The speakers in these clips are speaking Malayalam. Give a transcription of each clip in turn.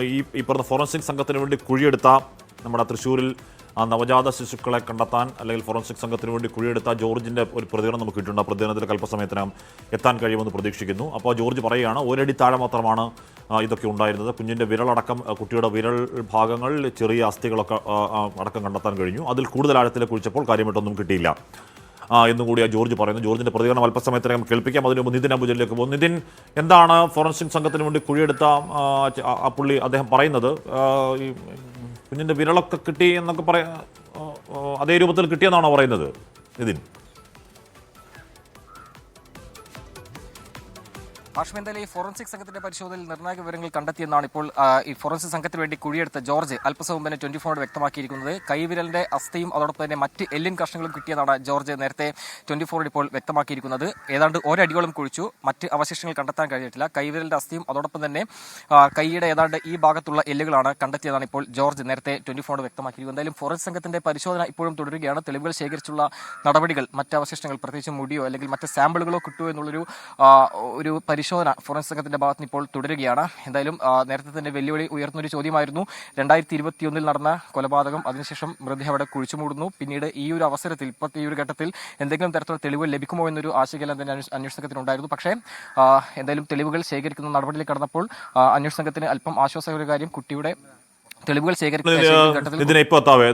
ഈ പറഞ്ഞ ഫോറൻസിക് സംഘത്തിന് വേണ്ടി കുഴിയെടുത്ത നമ്മുടെ തൃശ്ശൂരിൽ നവജാത ശിശുക്കളെ കണ്ടെത്താൻ അല്ലെങ്കിൽ ഫോറൻസിക് സംഘത്തിന് വേണ്ടി കുഴിയെടുത്ത ജോർജിൻ്റെ ഒരു പ്രതികരണം നമുക്ക് കിട്ടുന്നുണ്ട്. ആ പ്രതികരണത്തിൽ അല്പസമയത്തിനകം എത്താൻ കഴിയുമെന്ന് പ്രതീക്ഷിക്കുന്നു. അപ്പോൾ ജോർജ് പറയുകയാണ്, ഒരടി താഴെ മാത്രമാണ് ഇതൊക്കെ ഉണ്ടായിരുന്നത്. കുഞ്ഞിൻ്റെ വിരലടക്കം, കുട്ടിയുടെ വിരൽ ഭാഗങ്ങൾ, ചെറിയ അസ്ഥികളൊക്കെ അടക്കം കണ്ടെത്താൻ കഴിഞ്ഞു. അതിൽ കൂടുതൽ ആഴത്തിൽ കുഴിച്ചപ്പോൾ കാര്യമായിട്ടൊന്നും കിട്ടിയില്ല എന്നുകൂടി ജോർജ് പറയുന്നു. ജോർജിൻ്റെ പ്രതികരണം അല്പസമയത്തിനകം കേൾപ്പിക്കാം. അതിന് മുമ്പ് നിതിൻ അംബുജലിലേക്ക് പോകും. നിതിൻ, എന്താണ് ഫോറൻസിക് സംഘത്തിന് വേണ്ടി കുഴിയെടുത്ത ആ പുള്ളി അദ്ദേഹം പറയുന്നത്? ഈ കുഞ്ഞിൻ്റെ വിരളൊക്കെ കിട്ടി എന്നൊക്കെ അതേ രൂപത്തിൽ കിട്ടിയെന്നാണോ പറയുന്നത് നിതിൻ? ഹാഷ്മി, എന്തായാലും ഈ ഫോറൻസിക് സംഘത്തിന്റെ പരിശോധനയിൽ നിർണായക വിവരങ്ങൾ കണ്ടെത്തിയെന്നാണ് ഇപ്പോൾ ഈ ഫോറൻസിക് സംഘത്തിന് വേണ്ടി കുഴിയെടുത്ത ജോർജ് അല്പസമയം തന്നെ 24 വ്യക്തമാക്കിയിരിക്കുന്നത്. കൈവിരലിന്റെ അസ്ഥിയും അതോടൊപ്പം തന്നെ മറ്റ് എല്ലിൻ കഷ്ണങ്ങളും കിട്ടിയെന്നാണ് ജോർജ് നേരത്തെ 24 ഇപ്പോൾ വ്യക്തമാക്കിയിരിക്കുന്നത്. ഏതാണ്ട് ഒരടിയോളം കുഴിച്ചു, മറ്റ് അവശിഷ്ടങ്ങൾ കണ്ടെത്താൻ കഴിഞ്ഞിട്ടില്ല. കൈവിരലിന്റെ അസ്ഥിയും അതോടൊപ്പം തന്നെ കൈയുടെ ഏതാണ്ട് ഈ ഭാഗത്തുള്ള എല്ലുകളാണ് കണ്ടെത്തിയതാണ് ഇപ്പോൾ ജോർജ് നേരത്തെ 24 വ്യക്തമാക്കിയിരിക്കുന്നത്. എന്തായാലും ഫോറൻസിക് സംഘത്തിന്റെ പരിശോധന ഇപ്പോഴും തുടരുകയാണ്. തെളിവുകൾ ശേഖരിച്ചുള്ള നടപടികൾ, മറ്റ് അവശിഷ്ടങ്ങൾ, പ്രത്യേകിച്ച് മുടിയോ അല്ലെങ്കിൽ മറ്റ് സാമ്പിളുകളോ കിട്ടുമോ എന്നുള്ളൊരു പരിശോധന ഫോറൻസിക് സംഘത്തിന്റെ ഭാഗത്ത് ഇപ്പോൾ തുടരുകയാണ്. എന്തായാലും നേരത്തെ തന്നെ വെല്ലുവിളി ഉയർന്നൊരു ചോദ്യമായിരുന്നു 2021 നടന്ന കൊലപാതകം. അതിനുശേഷം മൃതദേഹം അവിടെ കുഴിച്ചുമൂടുന്നു. പിന്നീട് ഈ ഒരു അവസരത്തിൽ, ഇപ്പോഴത്തെ ഈ ഒരു ഘട്ടത്തിൽ എന്തെങ്കിലും തരത്തിലുള്ള തെളിവുകൾ ലഭിക്കുമോ എന്നൊരു ആശങ്കയെല്ലാം തന്നെ അന്വേഷണ സംഘത്തിനുണ്ടായിരുന്നു. പക്ഷേ എന്തായാലും തെളിവുകൾ ശേഖരിക്കുന്ന നടപടിയിൽ കടന്നപ്പോൾ അന്വേഷണ സംഘത്തിന് അല്പം ആശ്വാസകര കാര്യം, കുട്ടിയുടെ തെളിവുകൾ ഇതിനെ ഇപ്പോൾ എത്താവേ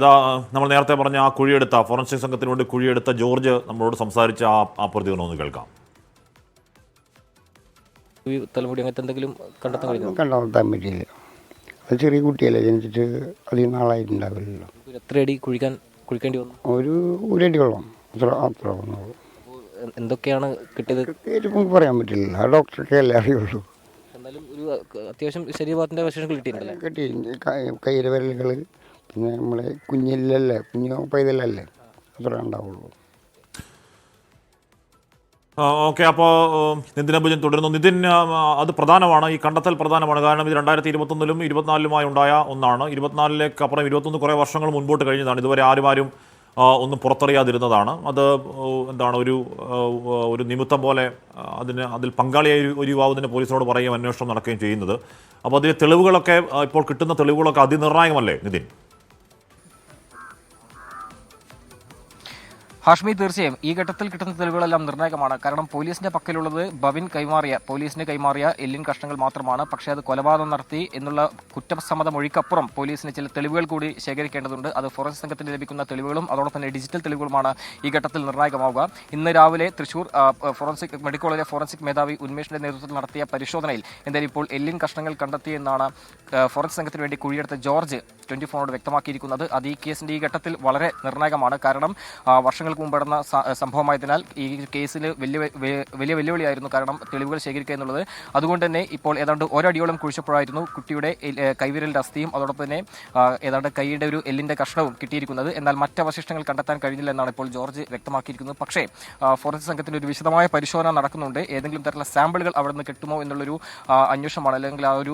നമ്മൾ നേരത്തെ പറഞ്ഞ ആ കുഴിയെടുത്ത ഫോറൻസിക് സംഘത്തിന് വേണ്ടി കുഴിയെടുത്ത ജോർജ് നമ്മളോട് സംസാരിച്ച ആ പ്രതികരണം ഒന്ന് കേൾക്കാം. തലമുടി അങ്ങനത്തെ എന്തെങ്കിലും കണ്ടെത്താൻ പറ്റിയില്ല. അത് ചെറിയ കുട്ടിയല്ലേ, ജനിച്ചിട്ട് അധികം നാളായിട്ടുണ്ടാവില്ലല്ലോ. എത്ര അടി കുഴിക്കേണ്ടി വന്നു? ഒരു അടിയോളം, അത്ര വന്നുള്ളൂ. എന്തൊക്കെയാണ് കിട്ടിയത്? നമുക്ക് പറയാൻ പറ്റില്ല, ആ ഡോക്ടർക്ക് അല്ലേ അറിയുള്ളൂ. എന്നാലും ഒരു അത്യാവശ്യം ശരീരഭാഗത്തിന്റെ അവശേഷങ്ങൾ കിട്ടിയിട്ടുണ്ടല്ലേ? കിട്ടി, കയ്യിലെ വിരലുകൾ, പിന്നെ നമ്മളെ കുഞ്ഞില്ലല്ലേ, കുഞ്ഞു പൈതലല്ലേ, അത്ര ഉണ്ടാവുള്ളൂ. ഓക്കെ, അപ്പോൾ നിതിൻ അംബുജൻ തുടരുന്നു. നിതിൻ, അത് പ്രധാനമാണ്, ഈ കണ്ടെത്തൽ പ്രധാനമാണ്. കാരണം ഇത് 2021-ലും 2024-ലുമായി ഉണ്ടായ ഒന്നാണ്. 2024-ലേക്ക് അപ്പുറം 2021 കുറേ വർഷങ്ങൾ മുൻപോട്ട് കഴിഞ്ഞതാണ്. ഇതുവരെ ആരും ഒന്നും പുറത്തറിയാതിരുന്നതാണ്. അത് എന്താണ് ഒരു നിമിത്തം പോലെ അതിൽ പങ്കാളിയായി ഒരു യുവാവിനെ പോലീസിനോട് പറയുകയും അന്വേഷണം നടക്കുകയും ചെയ്യുന്നത്. അപ്പോൾ അതിലെ തെളിവുകളൊക്കെ, ഇപ്പോൾ കിട്ടുന്ന തെളിവുകളൊക്കെ അതിനിർണായകമല്ലേ നിതിൻ? ഹാഷ്മി, തീർച്ചയായും ഈ ഘട്ടത്തിൽ കിട്ടുന്ന തെളിവുകളെല്ലാം നിർണായകമാണ്. കാരണം പോലീസിന്റെ പക്കലുള്ളത് പോലീസിന് കൈമാറിയ എല്ലിൻ കഷ്ണങ്ങൾ മാത്രമാണ്. പക്ഷേ അത് കൊലപാതകം നടത്തി എന്നുള്ള കുറ്റസമ്മത മൊഴിക്കപ്പുറം പോലീസിന് ചില തെളിവുകൾ കൂടി ശേഖരിക്കേണ്ടതുണ്ട്. അത് ഫോറൻസിക് സംഘത്തിന് ലഭിക്കുന്ന തെളിവുകളും അതോടൊപ്പം തന്നെ ഡിജിറ്റൽ തെളിവുകളുമാണ് ഈ ഘട്ടത്തിൽ നിർണായകമാവുക. ഇന്ന് രാവിലെ തൃശൂർ മെഡിക്കൽ കോളേജിലെ ഫോറൻസിക് മേധാവി ഉന്മേഷിന്റെ നേതൃത്വത്തിൽ നടത്തിയ പരിശോധനയിൽ എന്തായാലും ഇപ്പോൾ എല്ലിൻ കഷ്ണങ്ങൾ കണ്ടെത്തിയെന്നാണ് ഫോറൻസിക് സംഘത്തിന് വേണ്ടി കുഴിയെടുത്ത ജോർജ് 24 വ്യക്തമാക്കിയിരിക്കുന്നത്. അത് ഈ കേസിന്റെ ഈ ഘട്ടത്തിൽ വളരെ നിർണായകമാണ്. കാരണം വർഷങ്ങൾക്ക് മുമ്പ് നടന്ന സംഭവമായതിനാൽ ഈ കേസിൽ വലിയ വെല്ലുവിളിയായിരുന്നു. കാരണം തെളിവുകൾ ശേഖരിക്കുക എന്നുള്ളത്. അതുകൊണ്ട് തന്നെ ഇപ്പോൾ ഏതാണ്ട് ഒരടിയോളം കുഴിച്ചപ്പോഴായിരുന്നു കുട്ടിയുടെ കൈവിരലിന്റെ അസ്ഥിയും അതോടൊപ്പം തന്നെ ഏതാണ്ട് കൈയുടെ ഒരു എല്ലിന്റെ കഷ്ണവും കിട്ടിയിരിക്കുന്നത്. എന്നാൽ മറ്റ് അവശിഷ്ടങ്ങൾ കണ്ടെത്താൻ കഴിഞ്ഞില്ല എന്നാണ് ഇപ്പോൾ ജോർജ് വ്യക്തമാക്കിയിരിക്കുന്നത്. പക്ഷേ ഫോറൻസിക് സംഘത്തിന്റെ ഒരു വിശദമായ പരിശോധന നടക്കുന്നുണ്ട്. ഏതെങ്കിലും തരത്തിലുള്ള സാമ്പിളുകൾ അവിടെ നിന്ന് കിട്ടുമോ എന്നുള്ളൊരു അന്വേഷണമാണ്, അല്ലെങ്കിൽ ആ ഒരു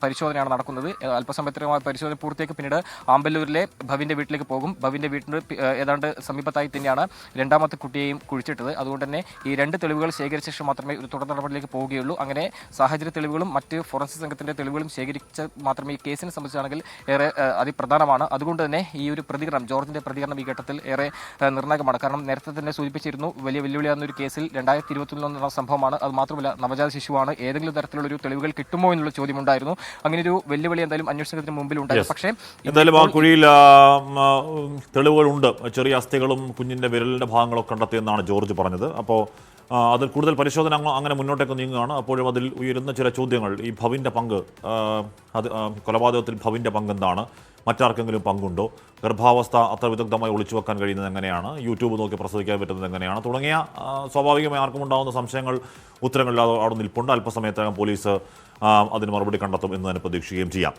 പരിശോധനയാണ് നടക്കുന്നത്. അല്പസമയത്തിനുമായി പരിശോധന പൂർത്തിയാക്കി പിന്നീട് ആമ്പല്ലൂരിലെ ഭവിന്റെ വീട്ടിലേക്ക് പോകും. ഭവിന്റെ വീട്ടിന് ഏതാണ്ട് സമീപത്തായി തന്നെയാണ് രണ്ടാമത്തെ കുട്ടിയെയും കുഴിച്ചിട്ടത്. അതുകൊണ്ട് തന്നെ ഈ രണ്ട് തെളിവുകൾ ശേഖരിച്ച ശേഷം മാത്രമേ ഒരു തുടർ നടപടിയിലേക്ക് പോവുകയുള്ളൂ. അങ്ങനെ സാഹചര്യ തെളിവുകളും മറ്റ് ഫോറൻസിക് സംഘത്തിന്റെ തെളിവുകളും ശേഖരിച്ച് മാത്രമേ ഈ കേസിനെ സംബന്ധിച്ചാണെങ്കിൽ ഏറെ അതിപ്രധാനമാണ്. അതുകൊണ്ട് തന്നെ ഈ ഒരു പ്രതികരണം, ജോർജിന്റെ പ്രതികരണം ഈ ഘട്ടത്തിൽ ഏറെ നിർണായകമാണ്. കാരണം നേരത്തെ തന്നെ സൂചിപ്പിച്ചിരുന്നു, വലിയ വെല്ലുവിളിയാകുന്ന ഒരു കേസിൽ 2021 നടന്ന സംഭവമാണ്. അത് മാത്രമല്ല നവജാത ശിശുവാണ്. ഏതെങ്കിലും തരത്തിലുള്ള ഒരു തെളിവുകൾ കിട്ടുമോ എന്നുള്ള ചോദ്യമുണ്ടായിരുന്നു. അങ്ങനെ ഒരു വെല്ലുവിളി എന്തായാലും അന്വേഷണത്തിന് മുമ്പിൽ ഉണ്ടായി. പക്ഷേ എന്തായാലും ആ കുഴിയിൽ തെളിവുകളുണ്ട്. ചെറിയ അസ്ഥികളും കുഞ്ഞിന്റെ വിരലിന്റെ ഭാഗങ്ങളൊക്കെ കണ്ടെത്തിയെന്നാണ് ജോർജ് പറഞ്ഞത്. അപ്പോൾ അതിൽ കൂടുതൽ പരിശോധന അങ്ങനെ മുന്നോട്ടേക്ക് നീങ്ങുകയാണ്. അപ്പോഴും അതിൽ ഉയരുന്ന ചില ചോദ്യങ്ങൾ, ഈ ഭവിൻ്റെ പങ്ക്, കൊലപാതകത്തിൽ ഭവിൻ്റെ പങ്ക് എന്താണ്? മറ്റാർക്കെങ്കിലും പങ്കുണ്ടോ? ഗർഭാവസ്ഥ അത്ര വിദഗ്ധമായി ഒളിച്ചു വെക്കാൻ കഴിയുന്നത് എങ്ങനെയാണ്? യൂട്യൂബ് നോക്കി പ്രസവിക്കാൻ പറ്റുന്നത് എങ്ങനെയാണ്? തുടങ്ങിയ സ്വാഭാവികമായി ആർക്കും ഉണ്ടാകുന്ന സംശയങ്ങൾ, ഉത്തരങ്ങളിൽ അവിടെ നിൽപ്പുണ്ട്. അല്പസമയത്തകം പോലീസ് അതിന് മറുപടി കണ്ടെത്തും എന്ന് തന്നെ പ്രതീക്ഷിക്കുകയും ചെയ്യാം.